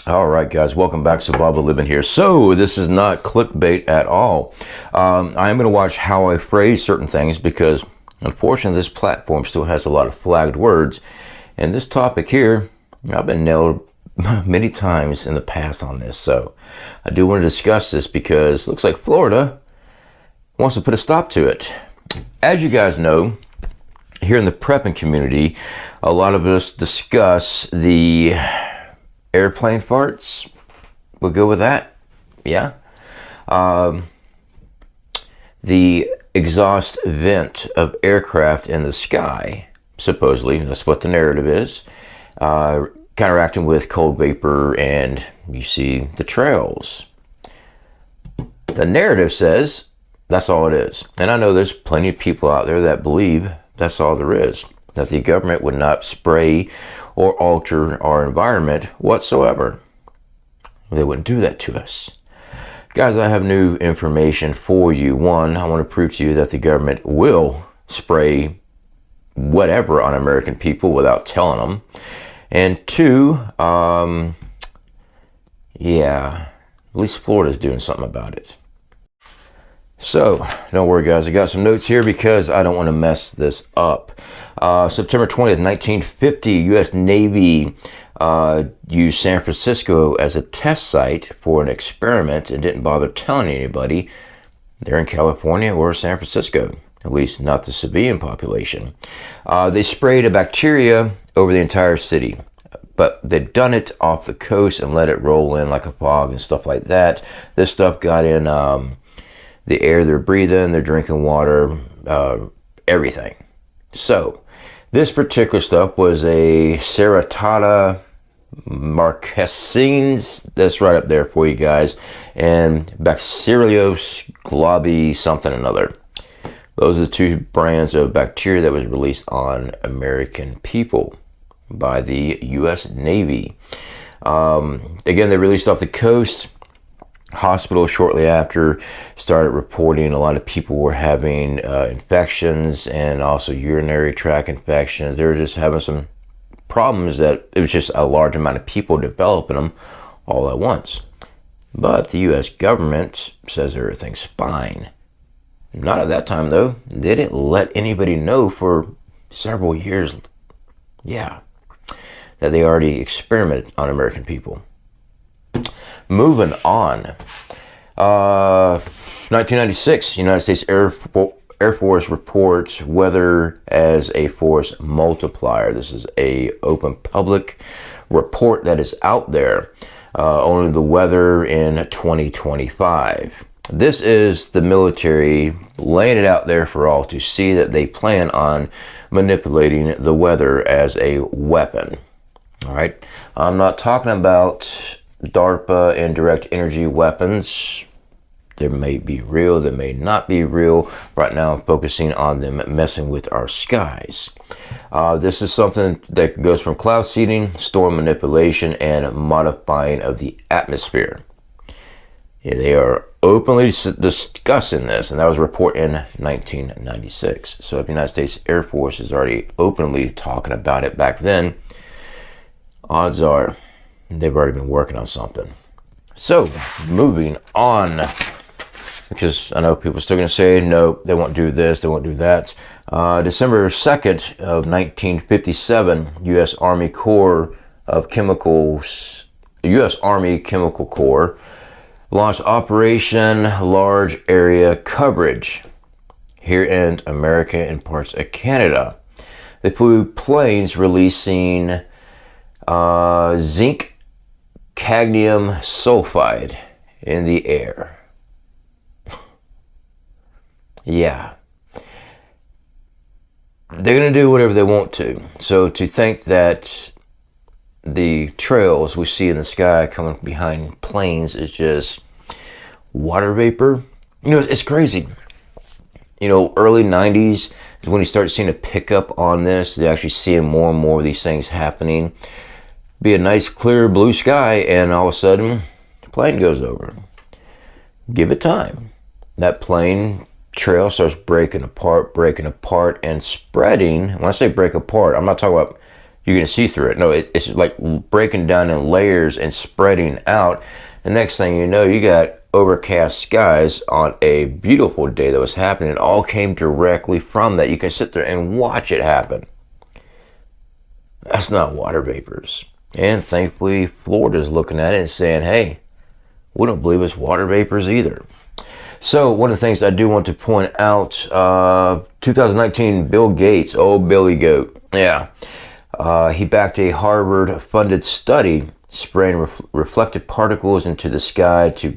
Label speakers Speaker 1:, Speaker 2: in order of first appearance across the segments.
Speaker 1: All right, guys, welcome back. Survival Living here. So this is not clickbait at all. I am going to watch how I phrase certain things because, unfortunately, this platform still has a lot of flagged words. And this topic here, I've been nailed many times in the past on this. So I do want to discuss this because it looks like Florida wants to put a stop to it. As you guys know, here in the prepping community, a lot of us discuss the airplane farts. We'll go with that. Yeah. The exhaust vent of aircraft in the sky, supposedly, that's what the narrative is, counteracting with cold vapor, and you see the trails. The narrative says that's all it is. And I know there's plenty of people out there that believe that's all there is, that the government would not spray or alter our environment whatsoever. They wouldn't do that to us. Guys, I have new information for you. One, I want to prove to you that the government will spray whatever on American people without telling them. And two, yeah, at least Florida's doing something about it. So, don't worry guys, I got some notes here because I don't want to mess this up. September 20th, 1950, U.S. Navy used San Francisco as a test site for an experiment and didn't bother telling anybody they're in California or San Francisco, at least not the civilian population. They sprayed a bacteria over the entire city, but they'd done it off the coast and let it roll in like a fog and stuff like that. This stuff got in the air they're breathing, they're drinking water, everything. So, this particular stuff was a Ceratata marquescens, that's right up there for you guys, and Bacillus globi something another. Those are the two brands of bacteria that was released on American people by the U.S. Navy. Again, they released off the coast. Hospital shortly after started reporting a lot of people were having infections and also urinary tract infections. They were just having some problems that it was just a large amount of people developing them all at once. But the U.S. government says everything's fine. Not at that time though. They didn't let anybody know for several years, yeah, that they already experimented on American people. Moving on, 1996, United States Air Force reports weather as a force multiplier. This is a open public report that is out there. Only the weather in 2025. This is the military laying it out there for all to see that they plan on manipulating the weather as a weapon. All right, I'm not talking about DARPA and direct energy weapons. They may be real, they may not be real. Right now I'm focusing on them messing with our skies. This is something that goes from cloud seeding, storm manipulation, and modifying of the atmosphere. Yeah, they are openly discussing this, and that was a report in 1996. So if the United States Air Force is already openly talking about it back then, odds are they've already been working on something. So, moving on, because I know people are still going to say, no, they won't do this, they won't do that. December 2nd of 1957, U.S. Army Corps of Chemicals, U.S. Army Chemical Corps launched Operation Large Area Coverage here in America and parts of Canada. They flew planes releasing zinc cadmium sulfide in the air. Yeah. They're going to do whatever they want to. So to think that the trails we see in the sky coming behind planes is just water vapor, it's crazy. Early 90s is when you start seeing a pickup on this. They're actually seeing more and more of these things happening. Be a nice clear blue sky and all of a sudden the plane goes over. Give it time. That plane trail starts breaking apart and spreading. When I say break apart, I'm not talking about you're going to see through it. No, it's like breaking down in layers and spreading out. The next thing you know, you got overcast skies on a beautiful day that was happening. It all came directly from that. You can sit there and watch it happen. That's not water vapors. And thankfully, Florida's looking at it and saying, hey, we don't believe it's water vapors either. So one of the things I do want to point out, 2019, Bill Gates, old Billy Goat, yeah, he backed a Harvard-funded study spraying reflected particles into the sky to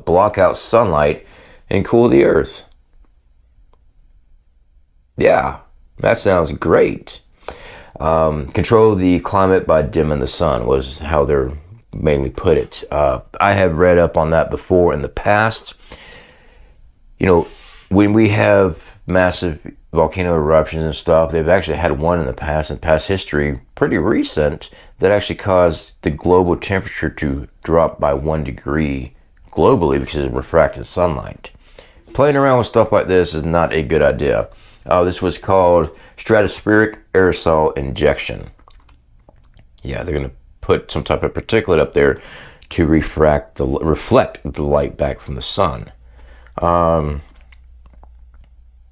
Speaker 1: block out sunlight and cool the earth. Yeah, that sounds great. Control the climate by dimming the sun was how they're mainly put it. I have read up on that before in the past. You know, when we have massive volcano eruptions and stuff, they've actually had one in past history, pretty recent, that actually caused the global temperature to drop by 1 degree globally because of refracted sunlight. Playing around with stuff like this is not a good idea. This was called stratospheric aerosol injection. Yeah, they're going to put some type of particulate up there to reflect the light back from the sun.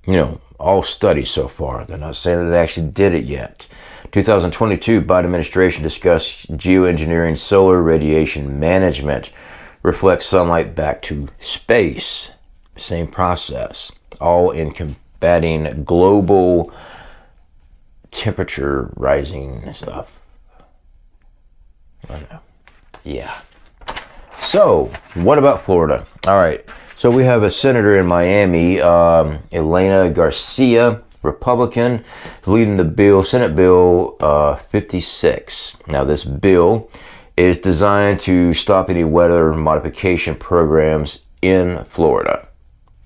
Speaker 1: You know, all studies so far. They're not saying that they actually did it yet. 2022, Biden administration discussed geoengineering solar radiation management. Reflects sunlight back to space. Same process. All in combating global temperature rising and stuff. I know. Yeah. So, what about Florida? All right. So we have a senator in Miami, Elena Garcia, Republican, leading the bill, Senate Bill 56. Now this bill is designed to stop any weather modification programs in Florida.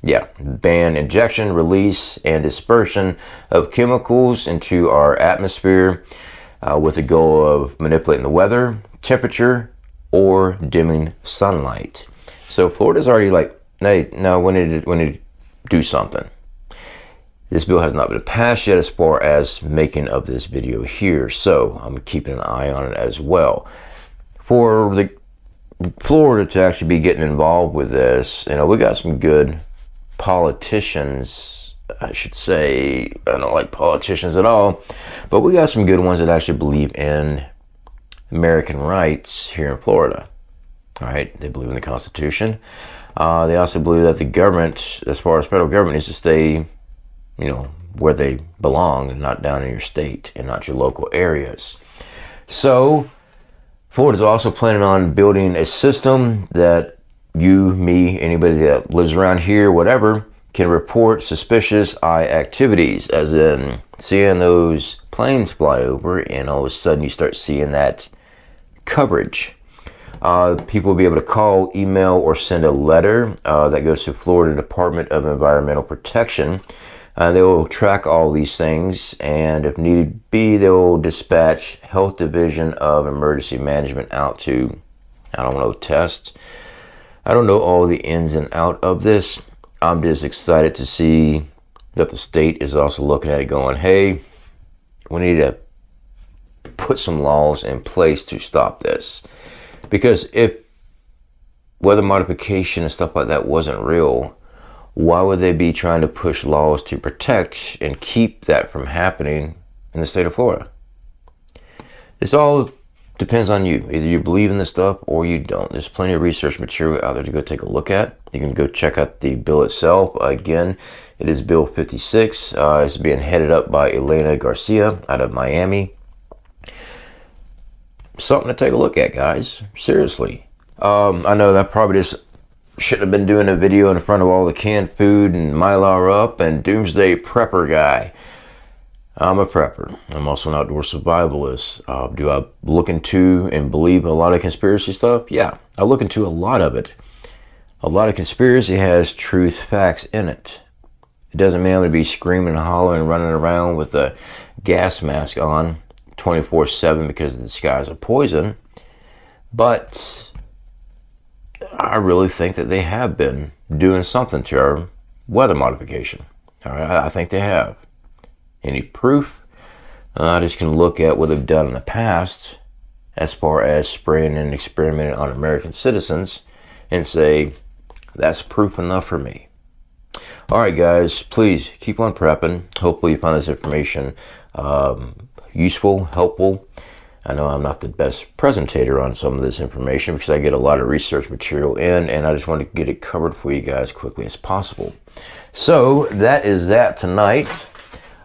Speaker 1: Yeah, ban injection, release, and dispersion of chemicals into our atmosphere with the goal of manipulating the weather, temperature, or dimming sunlight. So Florida's already like, hey, no, we need to do something. This bill has not been passed yet as far as making of this video here, so I'm keeping an eye on it as well. For the Florida to actually be getting involved with this, you know, we got some good politicians, I should say. I don't like politicians at all, but we got some good ones that actually believe in American rights here in Florida. All right, they believe in the Constitution. They also believe that the government, as far as federal government, needs to stay, you know, where they belong and not down in your state and not your local areas. So Florida's also planning on building a system that you, me, anybody that lives around here, whatever, can report suspicious eye activities, as in seeing those planes fly over and all of a sudden you start seeing that coverage. People will be able to call, email, or send a letter that goes to Florida Department of Environmental Protection. They will track all these things, and if need be, they will dispatch Health Division of Emergency Management out to, I don't know, test. I don't know all the ins and out of this. I'm just excited to see that the state is also looking at it going, hey, we need to put some laws in place to stop this. Because if weather modification and stuff like that wasn't real, why would they be trying to push laws to protect and keep that from happening in the state of Florida? This all depends on you. Either you believe in this stuff or you don't. There's plenty of research material out there to go take a look at. You can go check out the bill itself. Again, it is Bill 56. It's being headed up by Elena Garcia out of Miami. Something to take a look at, guys. Seriously. I know that probably just shouldn't have been doing a video in front of all the canned food and Mylar up and doomsday prepper guy. I'm a prepper. I'm also an outdoor survivalist. Do I look into and believe a lot of conspiracy stuff? Yeah, I look into a lot of it. A lot of conspiracy has truth facts in it. It doesn't mean I'm going to be screaming and hollering and running around with a gas mask on 24/7 because the skies are poison. But I really think that they have been doing something to our weather modification. All right, I think they have. Any proof? I just can look at what they've done in the past as far as spraying and experimenting on American citizens and say, that's proof enough for me. Alright guys, please keep on prepping. Hopefully you find this information useful, helpful. I know I'm not the best presentator on some of this information because I get a lot of research material in, and I just want to get it covered for you guys quickly as possible. So that is that tonight.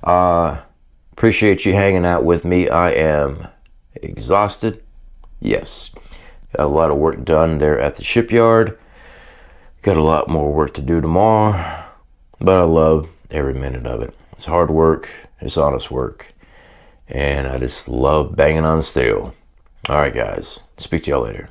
Speaker 1: Appreciate you hanging out with me. I am exhausted. Yes, got a lot of work done there at the shipyard. Got a lot more work to do tomorrow, but I love every minute of it. It's hard work, it's honest work, and I just love banging on steel. All right, guys, speak to y'all later.